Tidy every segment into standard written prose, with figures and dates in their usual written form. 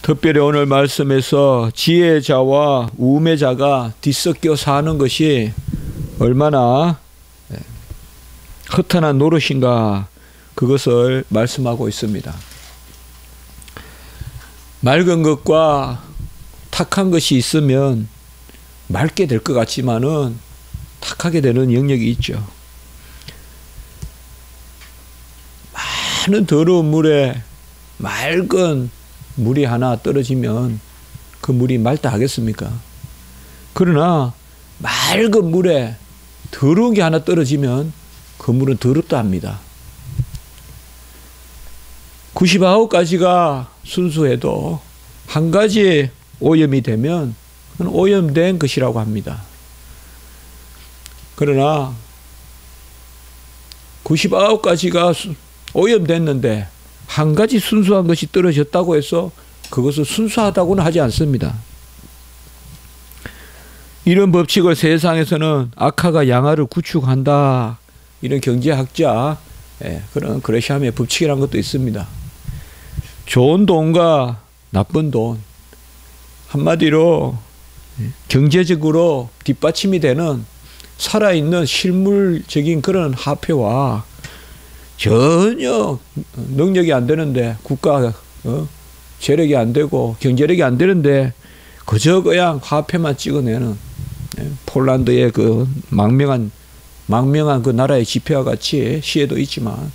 특별히 오늘 말씀에서 지혜자와 우매자가 뒤섞여 사는 것이 얼마나 허탄한 노릇인가, 그것을 말씀하고 있습니다. 맑은 것과 탁한 것이 있으면 맑게 될 것 같지만은 탁하게 되는 영역이 있죠. 많은 더러운 물에 맑은 물이 하나 떨어지면 그 물이 맑다 하겠습니까? 그러나 맑은 물에 더러운 게 하나 떨어지면 그 물은 더럽다 합니다. 99가지가 순수해도 한 가지 오염이 되면 그건 오염된 것이라고 합니다. 그러나 99가지가 오염됐는데 한 가지 순수한 것이 떨어졌다고 해서 그것을 순수하다고는 하지 않습니다. 이런 법칙을 세상에서는 악화가 양화를 구축한다, 이런 경제학자, 그런 그레샴의 법칙이라는 것도 있습니다. 좋은 돈과 나쁜 돈, 한마디로 경제적으로 뒷받침이 되는 살아있는 실물적인 그런 화폐와 전혀 능력이 안 되는데, 국가 재력이 안 되고 경제력이 안 되는데 그저 그냥 화폐만 찍어내는 폴란드의 그 망명한 그 나라의 지폐와 같이 시에도 있지만,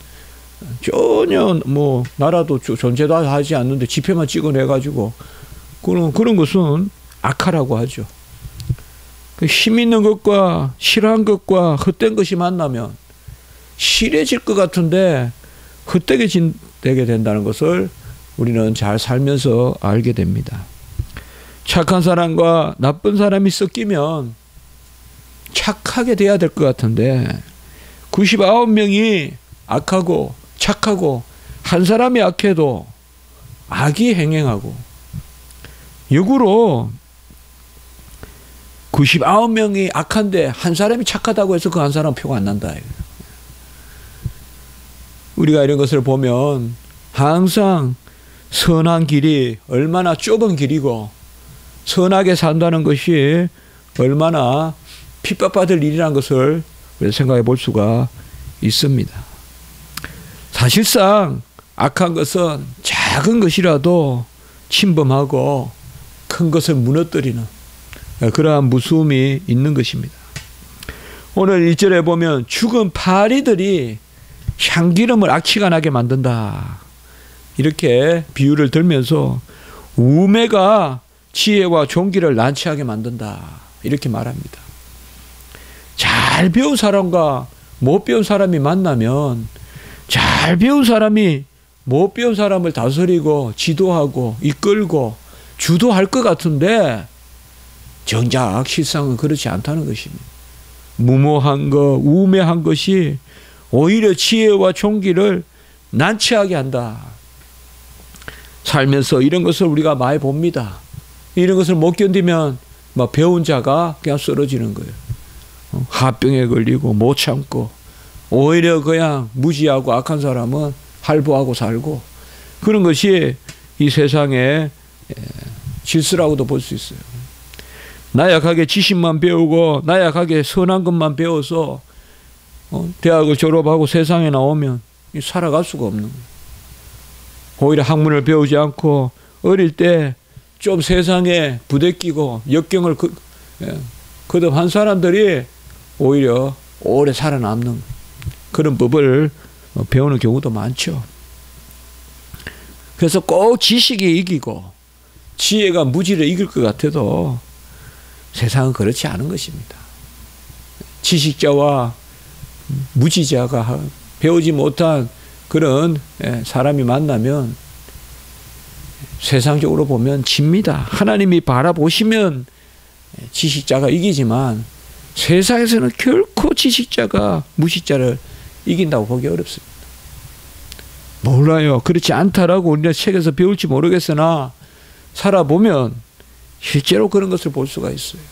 전혀 뭐 나라도 존재도 하지 않는데 지폐만 찍어내 가지고 그런 것은 악화라고 하죠. 힘 있는 것과 실한 것과 헛된 것이 만나면 실해질 것 같은데 헛되게 되게 된다는 것을 우리는 잘 살면서 알게 됩니다. 착한 사람과 나쁜 사람이 섞이면 착하게 돼야 될 것 같은데 99명이 악하고 착하고 한 사람이 악해도 악이 행행하고, 역으로 99명이 악한데 한 사람이 착하다고 해서 그 한 사람 표가 안 난다. 우리가 이런 것을 보면 항상 선한 길이 얼마나 좁은 길이고 선하게 산다는 것이 얼마나 핍박받을 일이라는 것을 생각해 볼 수가 있습니다. 사실상 악한 것은 작은 것이라도 침범하고 큰 것을 무너뜨리는 그러한 무서움이 있는 것입니다. 오늘 1절에 보면 죽은 파리들이 향기름을 악취가 나게 만든다, 이렇게 비유를 들면서 우매가 지혜와 존귀를 난처하게 만든다, 이렇게 말합니다. 잘 배운 사람과 못 배운 사람이 만나면 잘 배운 사람이 못 배운 사람을 다스리고 지도하고 이끌고 주도할 것 같은데 정작 실상은 그렇지 않다는 것입니다. 무모한 것, 우매한 것이 오히려 지혜와 존귀를 난처하게 한다. 살면서 이런 것을 우리가 많이 봅니다. 이런 것을 못 견디면 막 배운 자가 그냥 쓰러지는 거예요. 화병에 걸리고 못 참고, 오히려 그냥 무지하고 악한 사람은 할부하고 살고, 그런 것이 이 세상의 질서라고도 볼 수 있어요. 나약하게 지식만 배우고 나약하게 선한 것만 배워서 대학을 졸업하고 세상에 나오면 살아갈 수가 없는 거예요. 오히려 학문을 배우지 않고 어릴 때 좀 세상에 부대끼고 역경을 거듭한 사람들이 오히려 오래 살아남는 그런 법을 배우는 경우도 많죠. 그래서 꼭 지식이 이기고 지혜가 무지를 이길 것 같아도 세상은 그렇지 않은 것입니다. 지식자와 무지자가 배우지 못한 그런 사람이 만나면 세상적으로 보면 집니다. 하나님이 바라보시면 지식자가 이기지만 세상에서는 결코 지식자가 무식자를 이긴다고 보기 어렵습니다. 몰라요. 그렇지 않다라고 우리가 책에서 배울지 모르겠으나 살아보면 실제로 그런 것을 볼 수가 있어요.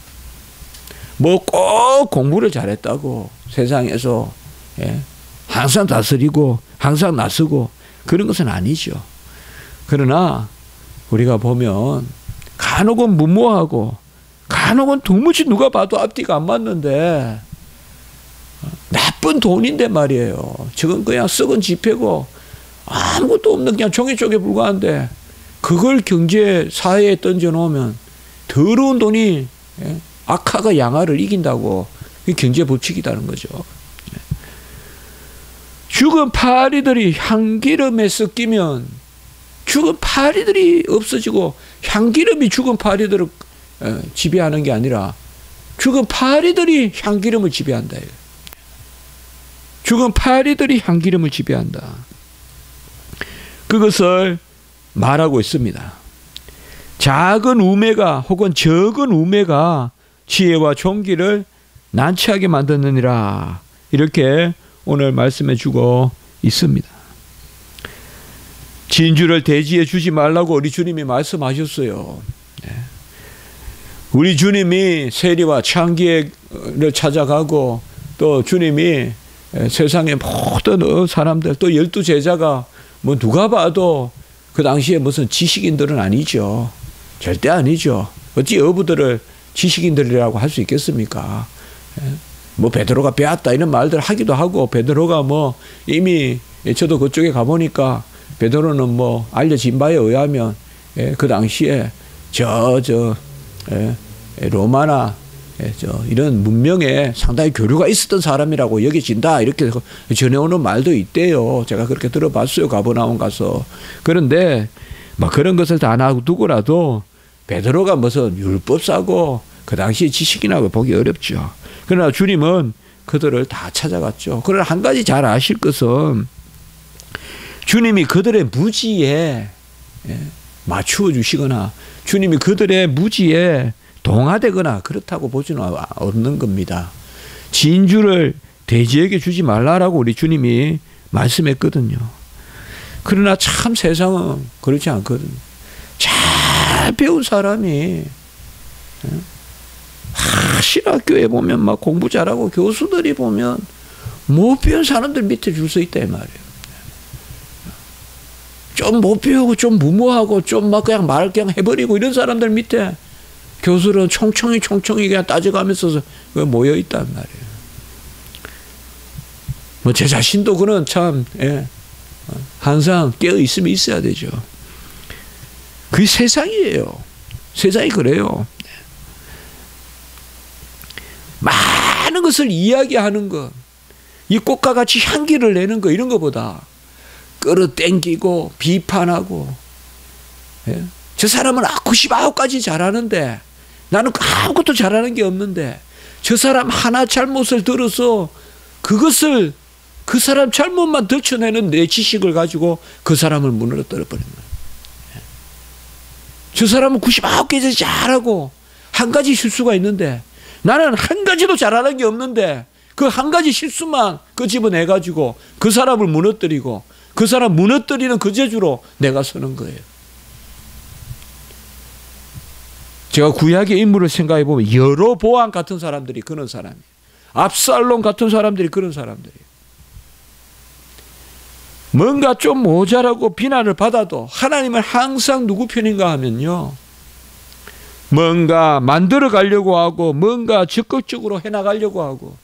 뭐 꼭 공부를 잘했다고 세상에서 항상 다스리고 항상 나서고 그런 것은 아니죠. 그러나 우리가 보면 간혹은 무모하고 간혹은 도무지 누가 봐도 앞뒤가 안 맞는데 나쁜 돈인데 말이에요. 저건 그냥 썩은 지폐고 아무것도 없는 그냥 종이 쪽에 불과한데 그걸 경제 사회에 던져놓으면 더러운 돈이 악화가 양화를 이긴다고. 그게 경제 법칙이라는 거죠. 죽은 파리들이 향기름에 섞이면 죽은 파리들이 없어지고 향기름이 죽은 파리들을 지배하는 게 아니라 죽은 파리들이 향기름을 지배한다. 죽은 파리들이 향기름을 지배한다. 그것을 말하고 있습니다. 작은 우매가 혹은 적은 우매가 지혜와 존귀를 난처하게 만드느니라. 이렇게 오늘 말씀해 주고 있습니다. 진주를 대지에 주지 말라고 우리 주님이 말씀하셨어요. 우리 주님이 세리와 창기를 찾아가고 또 주님이 세상의 모든 사람들 또 12제자가 뭐 누가 봐도 그 당시에 무슨 지식인들은 아니죠. 절대 아니죠. 어찌 어부들을 지식인들이라고 할 수 있겠습니까? 뭐 베드로가 배웠다 이런 말들 하기도 하고 베드로가 뭐 이미 저도 그쪽에 가보니까 베드로는 뭐 알려진 바에 의하면 그 당시에 로마나 이런 문명에 상당히 교류가 있었던 사람이라고 여겨진다 이렇게 전해오는 말도 있대요. 제가 그렇게 들어봤어요. 가버나움 가서. 그런데 막 그런 것을 다 놔두고라도 베드로가 무슨 율법사고 그 당시 지식이라고 보기 어렵죠. 그러나 주님은 그들을 다 찾아갔죠. 그러나 한 가지 잘 아실 것은 주님이 그들의 무지에 맞추어 주시거나 주님이 그들의 무지에 동화되거나 그렇다고 보지는 없는 겁니다. 진주를 돼지에게 주지 말라라고 우리 주님이 말씀했거든요. 그러나 참 세상은 그렇지 않거든요. 잘 배운 사람이 신학교에 보면 막 공부 잘하고 교수들이 보면 못 배운 사람들 밑에 줄 서 있다 이 말이에요. 좀 못 배우고 좀 무모하고 좀 막 그냥 말 그냥 해버리고 이런 사람들 밑에 교수는 총총히 그냥 따져가면서 모여 있단 말이에요. 뭐 제 자신도 그런 참 항상 깨어 있으면 있어야 되죠. 그게 세상이에요. 세상이 그래요. 많은 것을 이야기하는 것, 이 꽃과 같이 향기를 내는 것 이런 것보다 끌어당기고 비판하고 저 사람은 99가지 잘하는데 나는 아무것도 잘하는 게 없는데 저 사람 하나 잘못을 들어서 그것을 그 사람 잘못만 들춰내는 내 지식을 가지고 그 사람을 무너뜨려 버리는 거예요. 저 사람은 99가지 잘하고 한 가지 실수가 있는데 나는 한 가지도 잘하는 게 없는데 그 한 가지 실수만 끄집어내가지고 그 사람을 무너뜨리고 그 사람 무너뜨리는 그 재주로 내가 서는 거예요. 제가 구약의 인물을 생각해 보면 여로보암 같은 사람들이 그런 사람이에요. 압살롬 같은 사람들이 그런 사람들이에요. 뭔가 좀 모자라고 비난을 받아도 하나님은 항상 누구 편인가 하면요. 뭔가 만들어 가려고 하고 뭔가 적극적으로 해나가려고 하고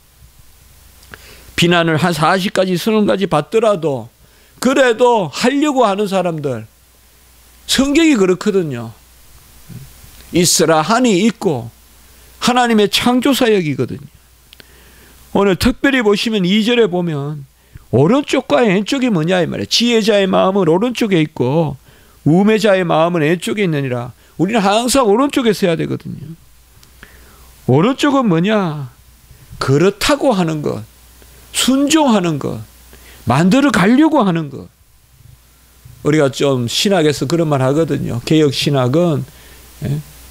비난을 한 40가지 30가지 받더라도 그래도 하려고 하는 사람들 성경이 그렇거든요. 있으라 하니 있고 하나님의 창조사역이거든요. 오늘 특별히 보시면 2절에 보면 오른쪽과 왼쪽이 뭐냐 이 말이에요. 지혜자의 마음은 오른쪽에 있고 우매자의 마음은 왼쪽에 있느니라. 우리는 항상 오른쪽에 서야 되거든요. 오른쪽은 뭐냐? 그렇다고 하는 것, 순종하는 것, 만들어 가려고 하는 것. 우리가 좀 신학에서 그런 말 하거든요. 개혁 신학은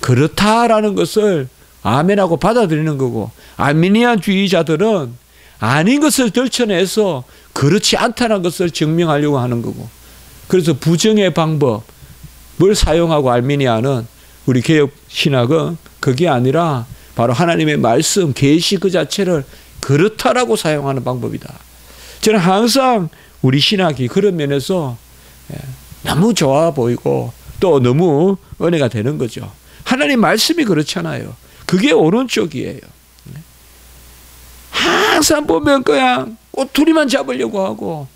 그렇다라는 것을 아멘하고 받아들이는 거고 아르미니안주의자들은 아닌 것을 들춰내서 그렇지 않다는 것을 증명하려고 하는 거고 그래서 부정의 방법을 사용하고 아르미니아는 우리 개혁 신학은 그게 아니라 바로 하나님의 말씀 계시 그 자체를 그렇다라고 사용하는 방법이다. 저는 항상 우리 신학이 그런 면에서 너무 좋아 보이고 또 또 너무 은혜가 되는 거죠. 하나님 말씀이 그렇잖아요. 그게 오른쪽이에요. 항상 보면 그냥 꼬투리만 잡으려고 하고,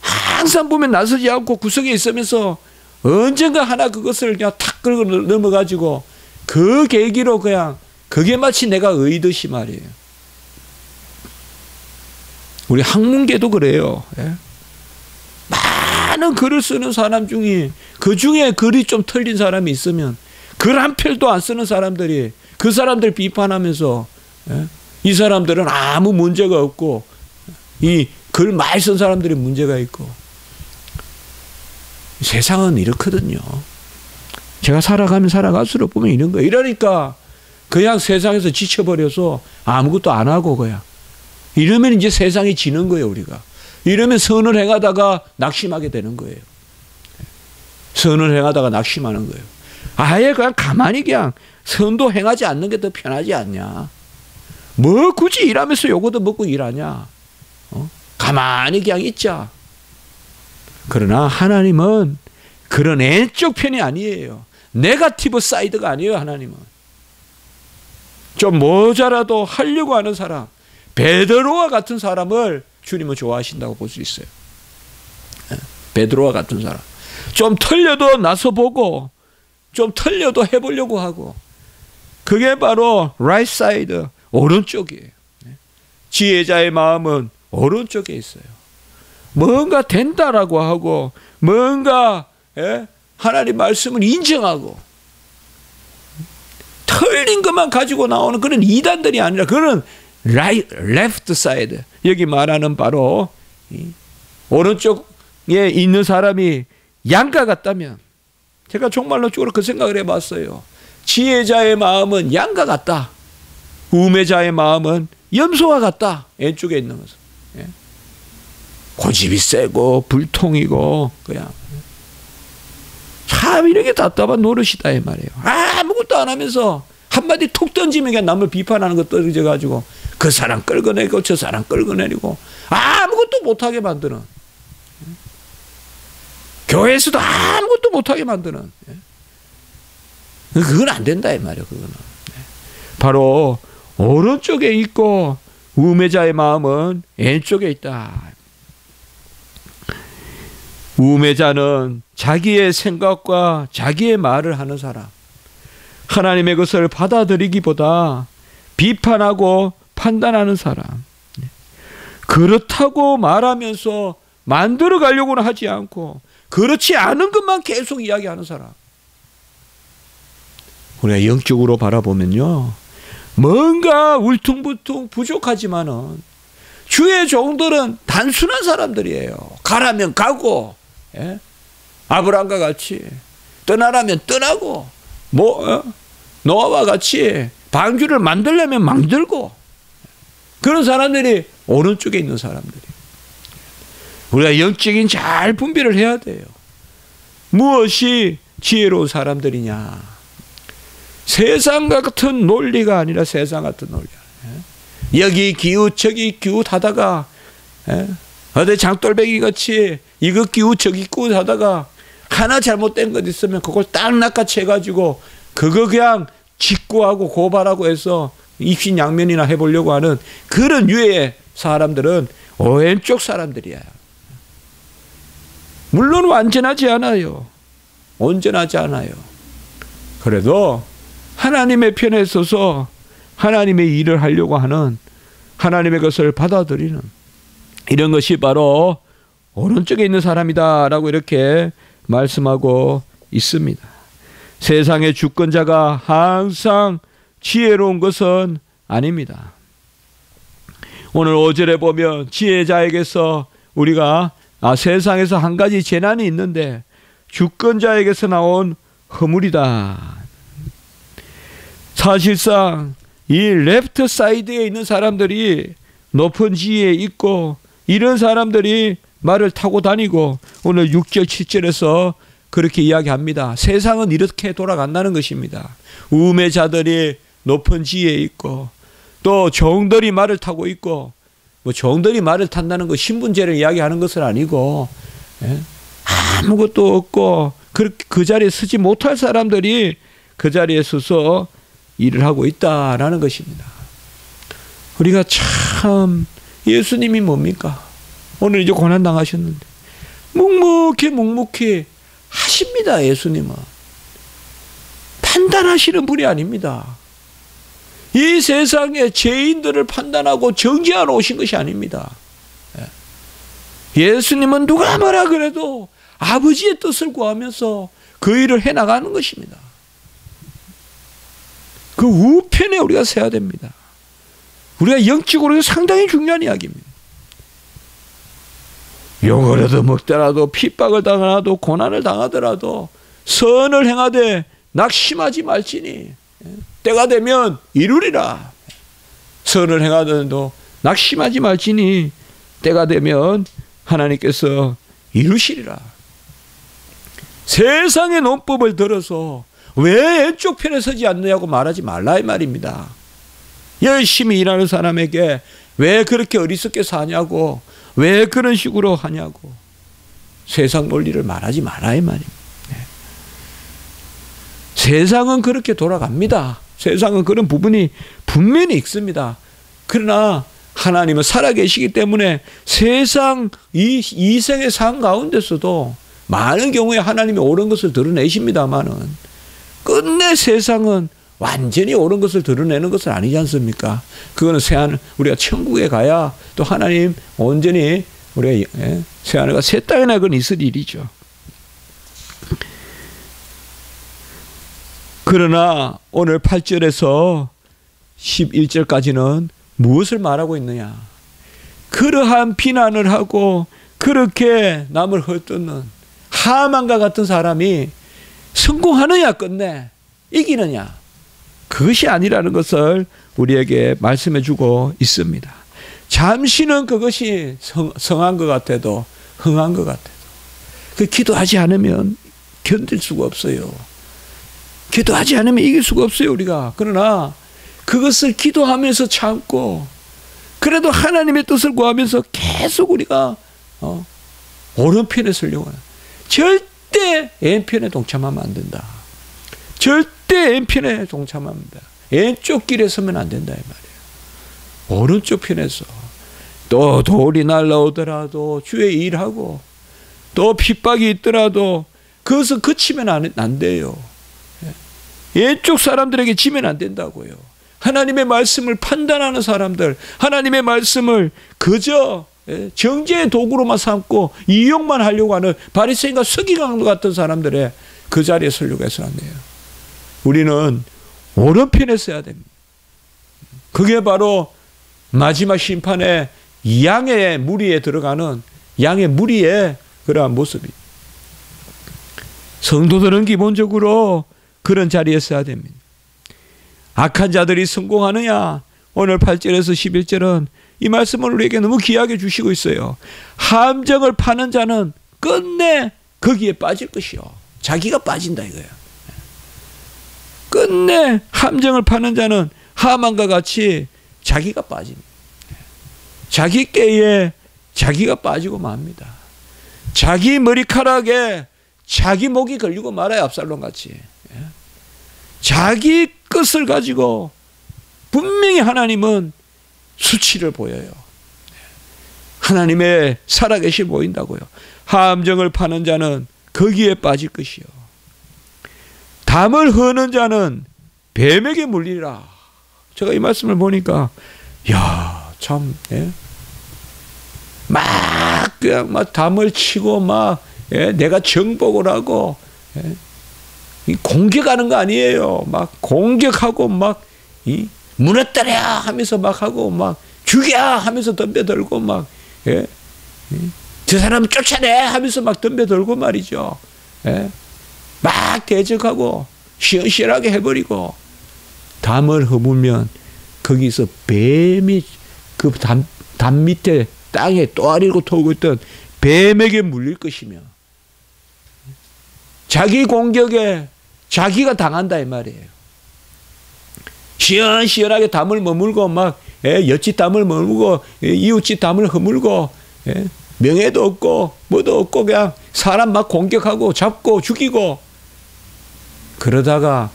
항상 보면 나서지 않고 구석에 있으면서 언젠가 하나 그것을 그냥 탁 끌고 넘어가지고 그 계기로 그냥 그게 마치 내가 의듯이 말이에요. 우리 학문계도 그래요. 예? 많은 글을 쓰는 사람 중에 그 중에 글이 좀 틀린 사람이 있으면 글 한 편도 안 쓰는 사람들이 그 사람들 비판하면서 예? 이 사람들은 아무 문제가 없고 이 글 많이 쓴 사람들이 문제가 있고. 세상은 이렇거든요. 제가 살아가면 살아갈수록 보면 이런 거예요. 이러니까 그냥 세상에서 지쳐버려서 아무것도 안 하고 그냥. 이러면 이제 세상이 지는 거예요, 우리가. 이러면 선을 행하다가 낙심하게 되는 거예요. 선을 행하다가 낙심하는 거예요. 아예 그냥 가만히 그냥 선도 행하지 않는 게 더 편하지 않냐. 뭐 굳이 일하면서 요거도 먹고 일하냐. 가만히 그냥 있자. 그러나 하나님은 그런 왼쪽 편이 아니에요. 네거티브 사이드가 아니에요, 하나님은. 좀 모자라도 하려고 하는 사람, 베드로와 같은 사람을 주님은 좋아하신다고 볼 수 있어요. 베드로와 같은 사람. 좀 틀려도 나서보고, 좀 틀려도 해보려고 하고, 그게 바로 right side, 오른쪽이에요. 지혜자의 마음은 오른쪽에 있어요. 뭔가 된다라고 하고, 뭔가 하나님 말씀을 인정하고, 틀린 것만 가지고 나오는 그런 이단들이 아니라 그런 left side, 여기 말하는 바로 오른쪽에 있는 사람이 양과 같다면, 제가 정말로 쪽으로 그 생각을 해봤어요. 지혜자의 마음은 양과 같다. 우매자의 마음은 염소와 같다. 왼쪽에 있는 것은. 고집이 세고 불통이고 그냥 참 이렇게 답답한 노릇이다 이 말이에요. 아무것도 안 하면서 한마디 툭 던지면 그냥 남을 비판하는 거 떨어져 가지고 그 사람 끌어내고 저 사람 끌어내리고 아무것도 못하게 만드는, 교회에서도 아무것도 못하게 만드는, 그건 안 된다 이 말이에요. 그거는 바로 오른쪽에 있고 우매자의 마음은 왼쪽에 있다. 우매자는 자기의 생각과 자기의 말을 하는 사람, 하나님의 것을 받아들이기보다 비판하고 판단하는 사람, 그렇다고 말하면서 만들어 가려고는 하지 않고 그렇지 않은 것만 계속 이야기하는 사람. 우리가 영적으로 바라보면요, 뭔가 울퉁불퉁 부족하지만은 주의 종들은 단순한 사람들이에요. 가라면 가고, 아브라함과 같이 떠나라면 떠나고, 노아와 같이 방주를 만들려면 만들고, 그런 사람들이 오른쪽에 있는 사람들이. 우리가 영적인 잘 분별을 해야 돼요. 무엇이 지혜로운 사람들이냐. 세상 같은 논리가 아니라 세상 같은 논리. 여기 기웃 저기 기웃 하다가 어디 장돌배기 같이 이거 기웃 저기 기웃 하다가 하나 잘못된 것 있으면 그걸 딱 낚아채 가지고 그거 그냥 직구하고 고발하고 해서 입신양면이나 해보려고 하는 그런 유의 사람들은 왼쪽 사람들이야. 물론 완전하지 않아요. 온전하지 않아요. 그래도 하나님의 편에 서서 하나님의 일을 하려고 하는, 하나님의 것을 받아들이는, 이런 것이 바로 오른쪽에 있는 사람이다 라고 이렇게 말씀하고 있습니다. 세상의 주권자가 항상 지혜로운 것은 아닙니다. 오늘 5절에 보면 지혜자에게서 우리가 세상에서 한 가지 재난이 있는데 주권자에게서 나온 허물이다. 사실상 이 레프트 사이드에 있는 사람들이 높은 지위에 있고 이런 사람들이 말을 타고 다니고, 오늘 6절 7절에서 그렇게 이야기합니다. 세상은 이렇게 돌아간다는 것입니다. 우매자들이 높은 지위에 있고 또 종들이 말을 타고 있고, 뭐 종들이 말을 탄다는 거 신분제를 이야기하는 것은 아니고 아무것도 없고 그 자리에 서지 못할 사람들이 그 자리에 서서 일을 하고 있다라는 것입니다. 우리가 참 예수님이 뭡니까? 오늘 이제 고난 당하셨는데 묵묵히 하십니다. 예수님은 판단하시는 분이 아닙니다. 이 세상의 죄인들을 판단하고 정죄하러 오신 것이 아닙니다. 예수님은 누가 뭐라 그래도 아버지의 뜻을 구하면서 그 일을 해나가는 것입니다. 그 우편에 우리가 서야 됩니다. 우리가 영적으로 상당히 중요한 이야기입니다. 욕을 얻어먹더라도 핍박을 당하더라도 고난을 당하더라도 선을 행하되 낙심하지 말지니 때가 되면 이루리라. 선을 행하더라도 낙심하지 말지니 때가 되면 하나님께서 이루시리라. 세상의 논법을 들어서 왜 왼쪽 편에 서지 않느냐고 말하지 말라 이 말입니다. 열심히 일하는 사람에게 왜 그렇게 어리석게 사냐고, 왜 그런 식으로 하냐고 세상 논리를 말하지 말라 이 말입니다. 세상은 그렇게 돌아갑니다. 세상은 그런 부분이 분명히 있습니다. 그러나 하나님은 살아계시기 때문에 세상 이 생의 삶 가운데서도 많은 경우에 하나님이 옳은 것을 드러내십니다마는 끝내 세상은 완전히 옳은 것을 드러내는 것은 아니지 않습니까? 그거는 우리가 천국에 가야 또 하나님 온전히 우리가 새하늘과 새 땅이나 그건 있을 일이죠. 그러나 오늘 8절에서 11절까지는 무엇을 말하고 있느냐? 그러한 비난을 하고 그렇게 남을 헐뜯는 하만과 같은 사람이 성공하느냐 끝내 이기느냐? 그것이 아니라는 것을 우리에게 말씀해 주고 있습니다. 잠시는 그것이 성한 것 같아도 흥한 것 같아도 그 기도하지 않으면 견딜 수가 없어요. 기도하지 않으면 이길 수가 없어요 우리가. 그러나 그것을 기도하면서 참고 그래도 하나님의 뜻을 구하면서 계속 우리가 오른편에 서려고 해요. 절대 N편에 동참하면 안 된다. 절대 N편에 동참합니다. 왼쪽 길에 서면 안 된다 이 말이에요. 오른쪽 편에서 또 돌이 날라오더라도 주의 일하고 또 핍박이 있더라도 그것을 그치면 안 돼요. 왼쪽 사람들에게 지면 안 된다고요. 하나님의 말씀을 판단하는 사람들, 하나님의 말씀을 그저 정죄의 도구로만 삼고 이용만 하려고 하는 바리새인과 서기관 같은 사람들의 그 자리에 서려고 해서는 안 돼요. 우리는 오른편에 서야 됩니다. 그게 바로 마지막 심판에 양의 무리에 들어가는 양의 무리의 그러한 모습입니다. 성도들은 기본적으로 그런 자리에 서야 됩니다. 악한 자들이 성공하느냐? 오늘 8절에서 11절은 이 말씀을 우리에게 너무 귀하게 주시고 있어요. 함정을 파는 자는 끝내 거기에 빠질 것이요. 자기가 빠진다 이거예요. 끝내 함정을 파는 자는 하만과 같이 자기가 빠집니다. 자기 깨에 자기가 빠지고 맙니다. 자기 머리카락에 자기 목이 걸리고 말아요. 압살롬 같이. 자기 것을 가지고 분명히 하나님은 수치를 보여요. 하나님의 살아계심 보인다고요. 함정을 파는 자는 거기에 빠질 것이요. 담을 허는 자는 뱀에게 물리라. 제가 이 말씀을 보니까 참 막 그냥 막 담을 치고 막 내가 정복을 하고 공격하는 거 아니에요. 막 공격하고 막 무너뜨려 하면서 막 하고 막 죽여 하면서 덤벼들고 막 저 사람 쫓아내 하면서 막 덤벼들고 말이죠. 막 대적하고 시원시원하게 해버리고 담을 허물면 거기서 뱀이 그 담 밑에 땅에 또아리고 토고 있던 뱀에게 물릴 것이며 자기 공격에 자기가 당한다 이 말이에요. 시원시원하게 담을 머물고 막 엿집 담을 머물고 이웃집 담을 허물고 명예도 없고 뭐도 없고 그냥 사람 막 공격하고 잡고 죽이고 그러다가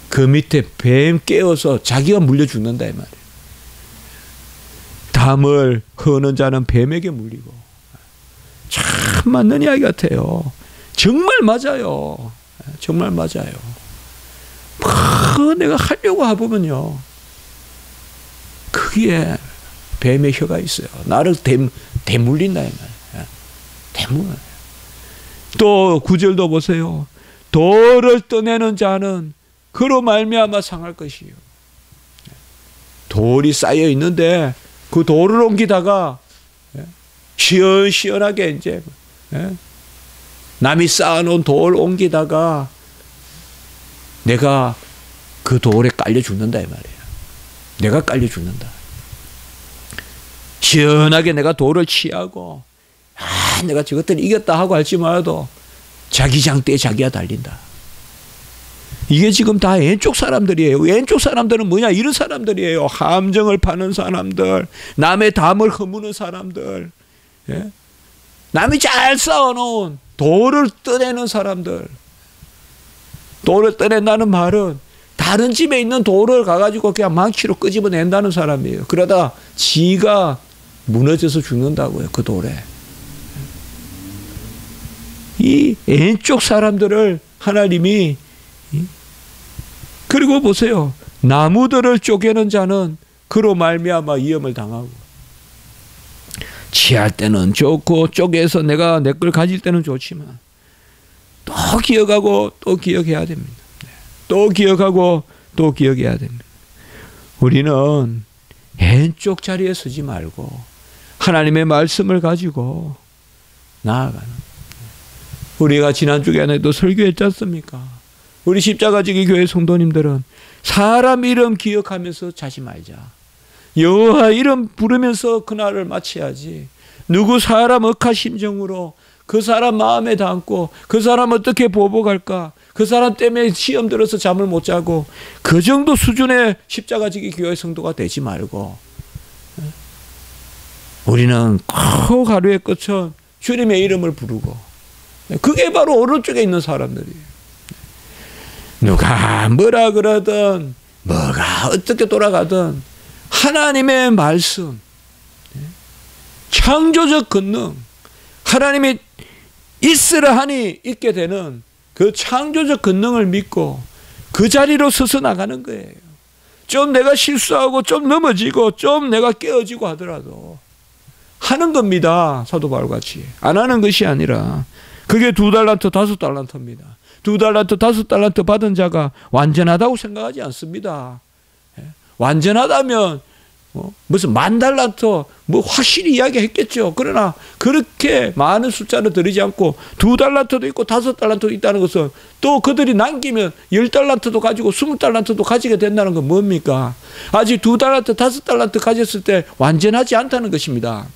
그 밑에 뱀 깨어서 자기가 물려 죽는다 이 말이에요. 담을 허는 자는 뱀에게 물리고. 참 맞는 이야기 같아요. 정말 맞아요. 정말 맞아요. 내가 하려고 해보면요, 거기에 뱀의 혀가 있어요. 나를 대물린다 이 말이에요. 대물. 또 9절도 보세요. 돌을 떠내는 자는 그로 말미암아 상할 것이요. 돌이 쌓여 있는데 그 돌을 옮기다가 시원시원하게 이제 남이 쌓아놓은 돌 옮기다가 내가 그 돌에 깔려 죽는다 이 말이에요. 내가 깔려 죽는다. 시원하게 내가 돌을 취하고 내가 저것들을 이겼다 하고 할지 말아도 자기 장대에 자기가 달린다. 이게 지금 다 왼쪽 사람들이에요. 왼쪽 사람들은 뭐냐? 이런 사람들이에요. 함정을 파는 사람들, 남의 담을 허무는 사람들, 남이 잘 쌓아놓은 돌을 떠내는 사람들. 돌을 떠낸다는 말은 다른 집에 있는 돌을 가가지고 그냥 망치로 끄집어낸다는 사람이에요. 그러다 지가 무너져서 죽는다고요. 그 돌에. 이 왼쪽 사람들을 하나님이, 그리고 보세요. 나무들을 쪼개는 자는 그로 말미암아 위험을 당하고. 취할 때는 좋고 쪼개서 내가 내 걸 가질 때는 좋지만 또 기억하고 또 기억해야 됩니다. 또 기억하고 또 기억해야 됩니다. 우리는 왼쪽 자리에 서지 말고 하나님의 말씀을 가지고 나아가는. 우리가 지난 주간에도 설교했지 않습니까? 우리 십자가지기 교회 성도님들은 사람 이름 기억하면서 자지 말자. 여호와 이름 부르면서 그날을 마쳐야지. 누구 사람 억하 심정으로 그 사람 마음에 담고 그 사람 어떻게 보복할까? 그 사람 때문에 시험 들어서 잠을 못 자고 그 정도 수준의 십자가지기 교회 성도가 되지 말고 우리는 꼭 하루의 끝은 주님의 이름을 부르고, 그게 바로 오른쪽에 있는 사람들이에요. 누가 뭐라 그러든 뭐가 어떻게 돌아가든 하나님의 말씀, 창조적 권능, 하나님이 있으라 하니 있게 되는 그 창조적 권능을 믿고 그 자리로 서서 나가는 거예요. 좀 내가 실수하고 좀 넘어지고 좀 내가 깨어지고 하더라도 하는 겁니다. 사도 바울같이. 안 하는 것이 아니라. 그게 2달란트 5달란트입니다. 2달란트 5달란트 받은 자가 완전하다고 생각하지 않습니다. 완전하다면 무슨 10,000달란트 확실히 이야기했겠죠. 그러나 그렇게 많은 숫자를 들이지 않고 2달란트도 있고 5달란트도 있다는 것은 또 그들이 남기면 10달란트도 가지고 20달란트도 가지게 된다는 건 뭡니까? 아직 2달란트 5달란트 가졌을 때 완전하지 않다는 것입니다.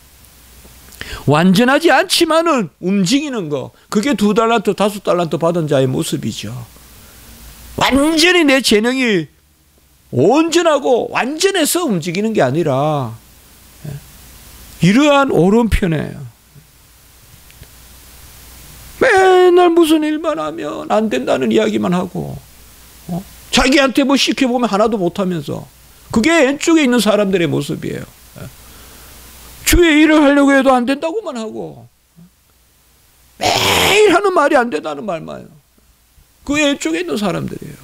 완전하지 않지만은 움직이는 거, 그게 2달란트 5달란트 받은 자의 모습이죠. 완전히 내 재능이 온전하고 완전해서 움직이는 게 아니라 이러한 오른편에 맨날 무슨 일만 하면 안 된다는 이야기만 하고 자기한테 뭐 시켜보면 하나도 못하면서, 그게 왼쪽에 있는 사람들의 모습이에요. 주의 일을 하려고 해도 안 된다고만 하고 매일 하는 말이 안 된다는 말만 해요. 그 왼쪽에 있는 사람들이에요.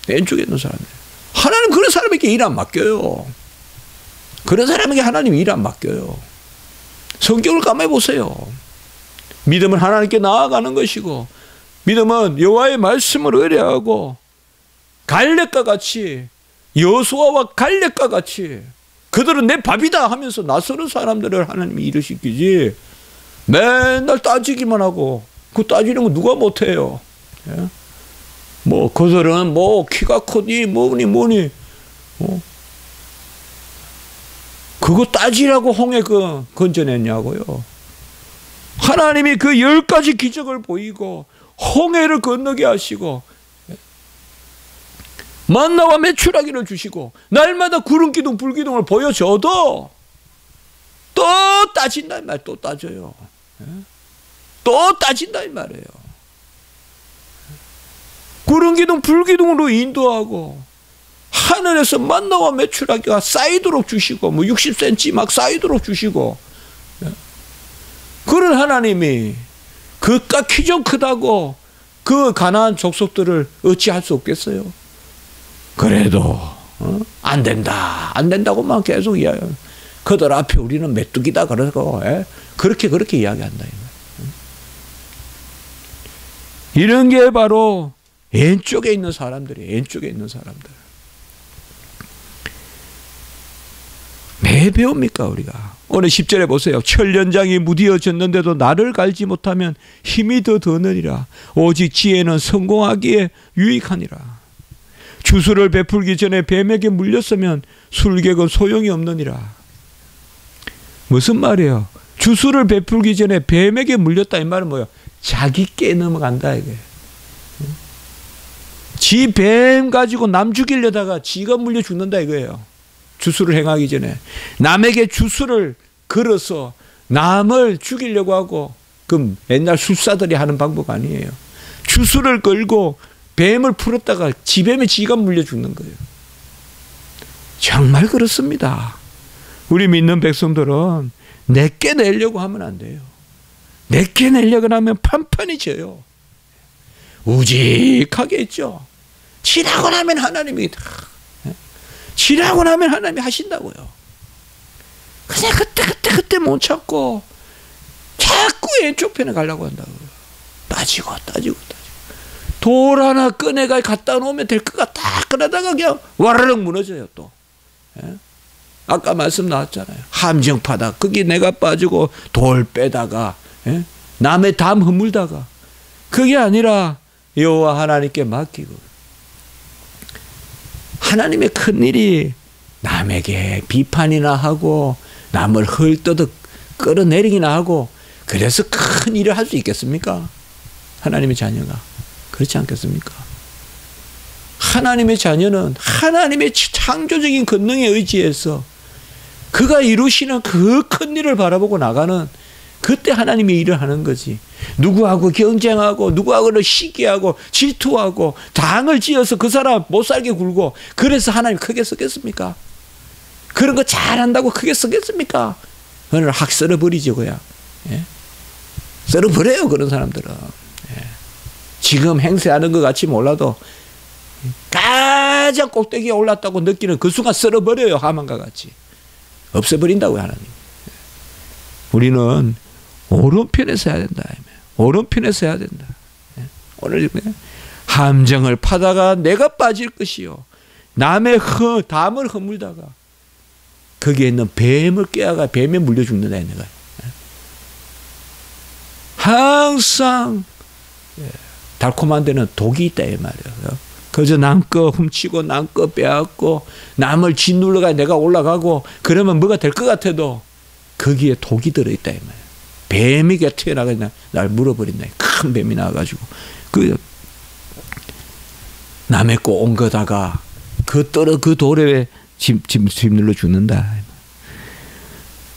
왼쪽에 있는 사람들. 하나님 그런 사람에게 일 안 맡겨요. 그런 사람에게 하나님 일 안 맡겨요. 성경을 가만히 보세요. 믿음은 하나님께 나아가는 것이고, 믿음은 여호와의 말씀을 의뢰하고 갈렙과 같이, 여호수아와 갈렙과 같이 그들은 내 밥이다 하면서 나서는 사람들을 하나님이 일으키지, 맨날 따지기만 하고, 그 따지는 거 누가 못해요. 예? 그들은 키가 크니 뭐니 그거 따지라고 홍해 건져냈냐고요. 하나님이 그 10가지 기적을 보이고 홍해를 건너게 하시고 만나와 메추라기를 주시고 날마다 구름 기둥 불기둥을 보여줘도 또 따진다 이 말. 또 따져요. 또 따진다 이 말이에요. 구름기둥 불기둥으로 인도하고 하늘에서 만나와 메추라기가 쌓이도록 주시고 뭐 60cm 막 쌓이도록 주시고 그런 하나님이 그깟 키 좀 크다고 그 가나안 족속들을 어찌할 수 없겠어요? 그래도 안 된다 안 된다고만 계속 이야기해요. 그들 앞에 우리는 메뚜기다 그러고 그렇게 이야기한다. 이런 게 바로 왼쪽에 있는 사람들이 왼쪽에 있는 사람들. 매 배웁니까 우리가? 오늘 10절에 보세요. 철연장이 무디어졌는데도 나를 갈지 못하면 힘이 더 드느니라. 오직 지혜는 성공하기에 유익하니라. 주술을 베풀기 전에 뱀에게 물렸으면 술객은 소용이 없느니라. 무슨 말이에요? 주술을 베풀기 전에 뱀에게 물렸다 이 말은 뭐예요? 자기 깨 넘어간다 이게. 지 뱀 가지고 남 죽이려다가 지가 물려 죽는다 이거예요. 주술을 행하기 전에 남에게 주술을 걸어서 남을 죽이려고 하고 그럼 옛날 술사들이 하는 방법 아니에요. 주술을 걸고 뱀을 풀었다가 지뱀에 지가 물려 죽는 거예요. 정말 그렇습니다. 우리 믿는 백성들은 내게 내려고 하면 안 돼요. 내게 내려고 하면 판판이 져요. 우직하게 있죠. 지나고 나면 하나님이 지나고 나면 하나님이 하신다고요. 그냥 그때 못 참고 자꾸 왼쪽 편에 가려고 한다고요. 따지고 돌 하나 꺼내가 갖다 놓으면 될 것 같다. 그러다가 그냥 와르륵 무너져요 또. 아까 말씀 나왔잖아요. 함정파다. 거기 내가 빠지고 돌 빼다가 남의 담 허물다가 그게 아니라 여호와 하나님께 맡기고 하나님의 큰일이 남에게 비판이나 하고 남을 헐떠득 끌어내리기나 하고 그래서 큰 일을 할 수 있겠습니까? 하나님의 자녀가 그렇지 않겠습니까? 하나님의 자녀는 하나님의 창조적인 권능에 의지해서 그가 이루시는 그 큰 일을 바라보고 나가는 그때 하나님이 일을 하는 거지. 누구하고 경쟁하고 누구하고는 시기하고 질투하고 당을 지어서 그 사람 못 살게 굴고 그래서 하나님 크게 쓰겠습니까? 그런 거 잘한다고 크게 쓰겠습니까? 오늘 확 썰어버리죠 그냥. 썰어버려요 그런 사람들은. 지금 행세하는 것 같이 몰라도 가장 꼭대기에 올랐다고 느끼는 그 순간 썰어버려요. 하만과 같이. 없애버린다고요 하나님. 우리는 오른편에서 해야 된다. 오른편에서 해야 된다. 오늘 함정을 파다가 내가 빠질 것이요. 남의 담을 허물다가 거기에 있는 뱀을 깨어가 뱀에 물려 죽는다. 내가 항상 달콤한 데는 독이 있다 이 말이에요. 그저 남거 훔치고 남거 빼앗고 남을 짓눌러가 내가 올라가고 그러면 뭐가 될 것 같아도 거기에 독이 들어있다 이 말이에요. 뱀이가 튀어나가 날 물어버린다. 큰 뱀이 나와가지고 그 남의 거 온 거다가 그 돌에 짓눌러 죽는다.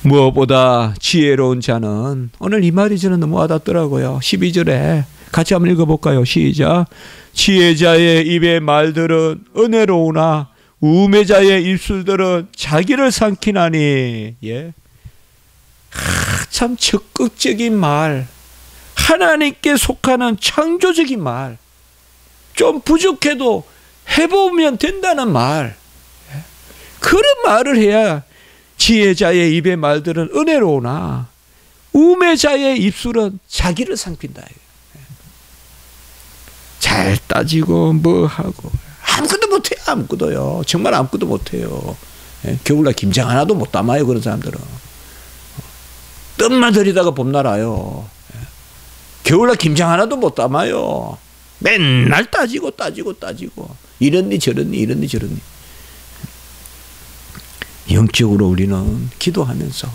무엇보다 지혜로운 자는 오늘 이 말이 저는 너무 와닿더라고요. 12절에 같이 한번 읽어볼까요? 시작. 지혜자의 입의 말들은 은혜로우나 우매자의 입술들은 자기를 삼키나니. 참 적극적인 말, 하나님께 속하는 창조적인 말, 좀 부족해도 해보면 된다는 말, 그런 말을 해야 지혜자의 입의 말들은 은혜로우나 우매자의 입술은 자기를 삼킨다. 잘 따지고 뭐하고 아무것도 못해요. 아무것도요. 정말 아무것도 못해요. 겨울날 김장 하나도 못 담아요. 그런 사람들은. 뜸만 들이다가 봄 날아요. 겨울날 김장 하나도 못 담아요. 맨날 따지고 이런니 저런니 영적으로 우리는 기도하면서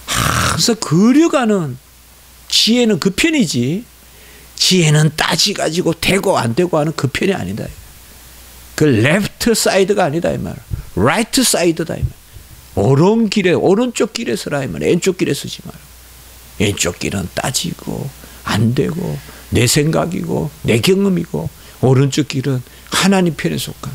항상 그려가는 지혜는 그 편이지 지혜는 따지가지고 되고 안 되고 하는 그 편이 아니다. 그 레프트 사이드가 아니다 이 말. 라이트 사이드다 이 말. 오른쪽 길에 서라 이 말이야. 왼쪽 길에 서지 말고. 왼쪽 길은 따지고 안 되고 내 생각이고 내 경험이고, 오른쪽 길은 하나님 편에 속한,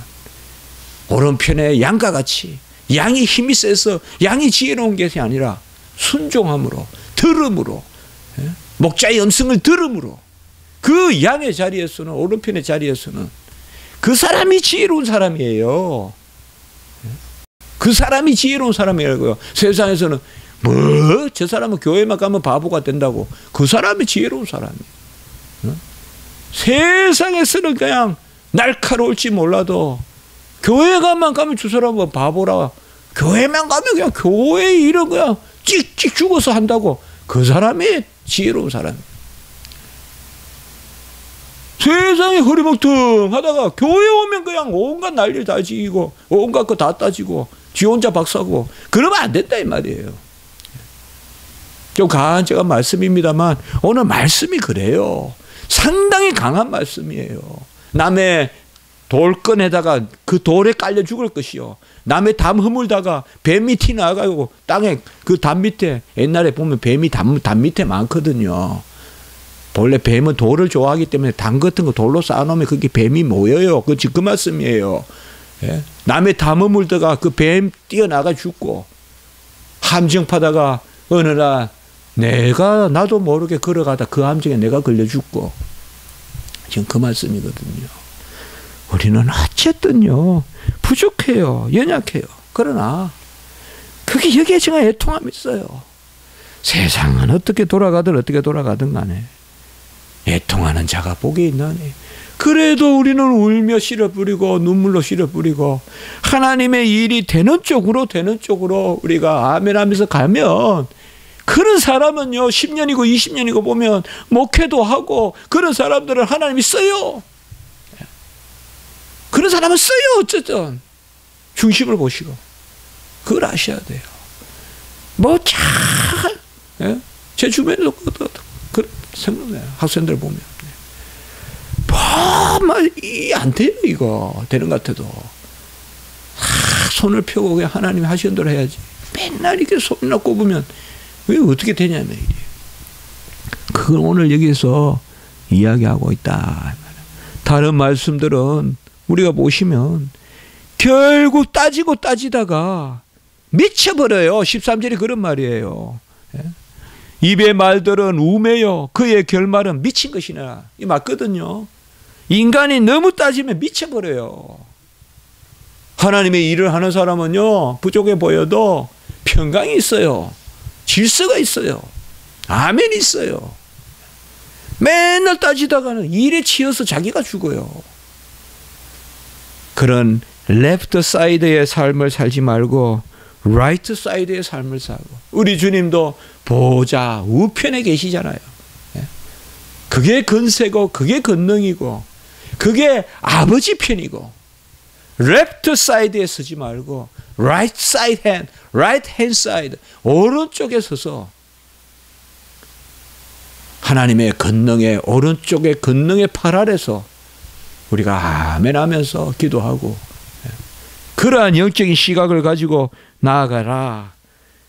오른편에 양과 같이, 양이 힘이 세서 양이 지혜로운 것이 아니라 순종함으로, 들음으로, 목자의 음성을 들음으로, 그 양의 자리에서는, 오른편의 자리에서는 그 사람이 지혜로운 사람이에요. 그 사람이 지혜로운 사람이라고요. 세상에서는 뭐 저 사람은 교회만 가면 바보가 된다고. 그 사람이 지혜로운 사람이에요. 세상에서는 그냥 날카로울지 몰라도 교회만 가면 저 사람은 바보라. 교회만 가면 그냥 교회 일은 그냥 찍찍 죽어서 한다고. 그 사람이 지혜로운 사람이에요. 세상에 허리멍텅하다가 교회 오면 그냥 온갖 난리를 다 지기고 온갖 거 다 따지고 지 혼자 박사고, 그러면 안 된다 이 말이에요. 좀 강한 제가 말씀입니다만 오늘 말씀이 그래요. 상당히 강한 말씀이에요. 남의 돌 꺼내다가 그 돌에 깔려 죽을 것이요, 남의 담 허물다가 뱀이 튀나가고 땅에 그 담 밑에, 옛날에 보면 뱀이 담 밑에 많거든요. 원래 뱀은 돌을 좋아하기 때문에 담 같은 거 돌로 쌓아놓으면 그게 뱀이 모여요. 그 말씀이에요. 예? 남의 담 허물다가 그 뱀 뛰어나가 죽고, 함정 파다가 어느 날 나도 모르게 걸어가다 그 함정에 내가 걸려 죽고, 지금 그 말씀이거든요. 우리는 어쨌든요 부족해요, 연약해요. 그러나 그게 여기에 제가 애통함이 있어요. 세상은 어떻게 돌아가든 간에 애통하는 자가 복이 있나니. 그래도 우리는 울며 씨를 뿌리고 눈물로 씨를 뿌리고 하나님의 일이 되는 쪽으로 우리가 아멘하면서 가면, 그런 사람은요 10년이고 20년이고 보면 목회도 하고, 그런 사람들은 하나님이 써요. 그런 사람은 써요. 어쨌든 중심을 보시고 그걸 아셔야 돼요. 제 주변에도 그런 생각나요. 학생들 보면 안 돼요. 이거 되는 것 같아도 손을 펴고 그냥 하나님이 하시는 대로 해야지. 맨날 이렇게 손이나 꼽으면 왜 어떻게 되냐면, 그걸 오늘 여기서 이야기하고 있다. 다른 말씀들은 우리가 보시면 결국 따지다가 미쳐버려요. 13절이 그런 말이에요. 입의 말들은 우매요, 그의 결말은 미친 것이나, 이 맞거든요. 인간이 너무 따지면 미쳐버려요. 하나님의 일을 하는 사람은요 부족해 보여도 평강이 있어요. 질서가 있어요. 아멘이 있어요. 맨날 따지다가는 일에 치여서 자기가 죽어요. 그런 레프트 사이드의 삶을 살지 말고 라이트 사이드의 삶을 살고, 우리 주님도 보좌 우편에 계시잖아요. 그게 근세고 그게 권능이고 그게 아버지 편이고, 레프트 사이드에 서지 말고 right hand side, 오른쪽에 서서 하나님의 권능의, 오른쪽의 권능의 팔 아래서 우리가 아멘 하면서 기도하고, 그러한 영적인 시각을 가지고 나아가라.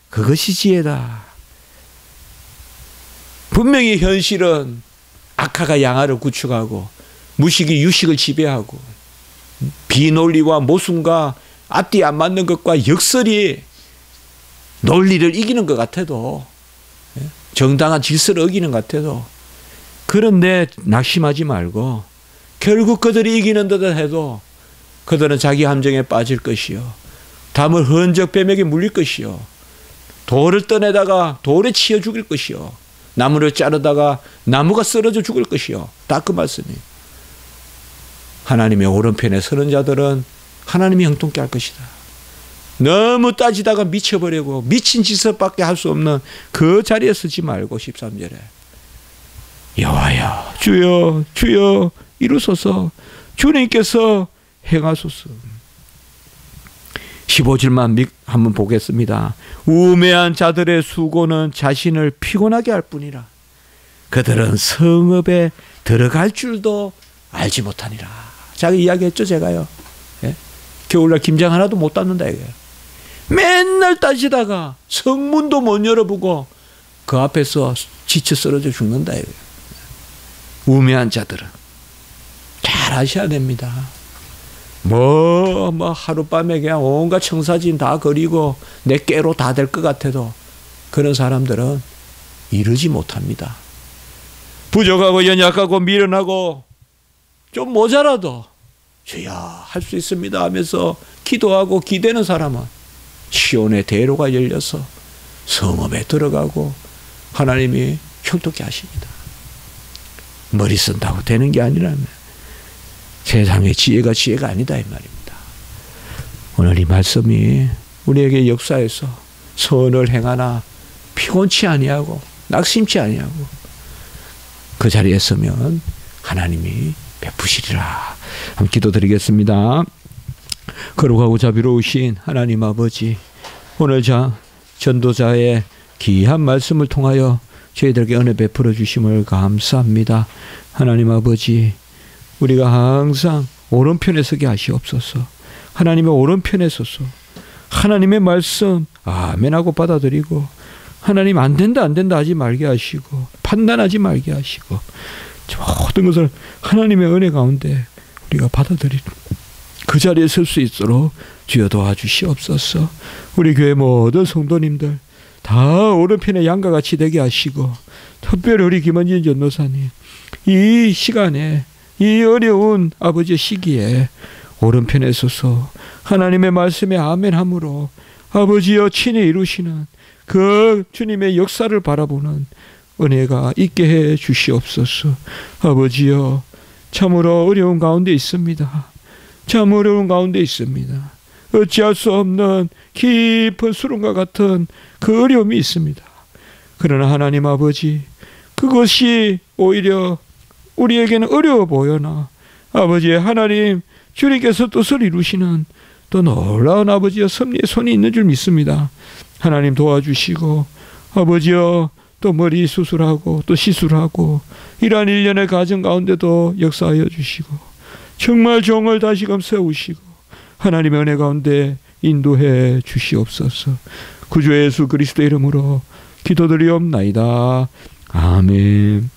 그것이 지혜다. 분명히 현실은 악화가 양화를 구축하고 무식이 유식을 지배하고, 비논리와 모순과 앞뒤 안 맞는 것과 역설이 논리를 이기는 것 같아도, 정당한 질서를 어기는 것 같아도, 그런데 낙심하지 말고 결국 그들이 이기는 듯 해도 그들은 자기 함정에 빠질 것이요, 담을 흔적 뱀에게 물릴 것이요, 돌을 떠내다가 돌에 치여 죽일 것이요, 나무를 자르다가 나무가 쓰러져 죽을 것이요. 다 그 말씀이에요. 하나님의 오른편에 서는 자들은 하나님이 형통케 할 것이다. 너무 따지다가 미쳐버리고 미친 짓밖에 할 수 없는 그 자리에 서지 말고 13절에 여호와여 주여 주여 이루소서, 주님께서 행하소서. 15절만 한번 보겠습니다. 우매한 자들의 수고는 자신을 피곤하게 할 뿐이라. 그들은 성읍에 들어갈 줄도 알지 못하니라. 자기 이야기했죠, 제가요. 예? 겨울날 김장 하나도 못 땄는다 이거예요. 맨날 따지다가 성문도 못 열어보고 그 앞에서 지쳐 쓰러져 죽는다 이거예요. 우매한 자들은 잘 아셔야 됩니다. 뭐 하룻밤에 그냥 온갖 청사진 다 그리고 내 깨로 다 될 것 같아도 그런 사람들은 이루지 못합니다. 부족하고 연약하고 미련하고 좀 모자라도 주야 할 수 있습니다 하면서 기도하고 기대는 사람은 시온의 대로가 열려서 성읍에 들어가고 하나님이 형통케 하십니다. 머리 쓴다고 되는 게 아니라면 세상의 지혜가 아니다 이 말입니다. 오늘 이 말씀이 우리에게 역사에서 선을 행하나 피곤치 아니하고 낙심치 아니하고 그 자리에 서면 하나님이 베푸시리라. 한번 기도드리겠습니다. 거룩하고 자비로우신 하나님 아버지, 오늘 전도자의 귀한 말씀을 통하여 저희들에게 은혜 베풀어 주심을 감사합니다. 하나님 아버지, 우리가 항상 오른편에 서게 하시옵소서. 하나님의 오른편에 서서 하나님의 말씀 아멘하고 받아들이고 하나님 안 된다 하지 말게 하시고 판단하지 말게 하시고 모든 것을 하나님의 은혜 가운데 우리가 받아들이는 그 자리에 설 수 있도록 주여 도와주시옵소서. 우리 교회 모든 성도님들 다 오른편에 양과 같이 되게 하시고 특별히 우리 김원진 전도사님 이 시간에 이 어려운 아버지의 시기에 오른편에 서서 하나님의 말씀에 아멘함으로 아버지여 친히 이루시는 그 주님의 역사를 바라보는 은혜가 있게 해 주시옵소서. 아버지여 참으로 어려운 가운데 있습니다. 참 어려운 가운데 있습니다. 어찌할 수 없는 깊은 수렁과 같은 그 어려움이 있습니다. 그러나 하나님 아버지, 그것이 오히려 우리에게는 어려워 보여나 아버지의 하나님 주님께서 뜻을 이루시는 또 놀라운 아버지의 섭리의 손이 있는 줄 믿습니다. 하나님 도와주시고 아버지여 또 머리 수술하고 또 시술하고 이러한 일련의 과정 가운데도 역사하여 주시고 정말 종을 다시금 세우시고 하나님의 은혜 가운데 인도해 주시옵소서. 구주 예수 그리스도의 이름으로 기도드리옵나이다. 아멘.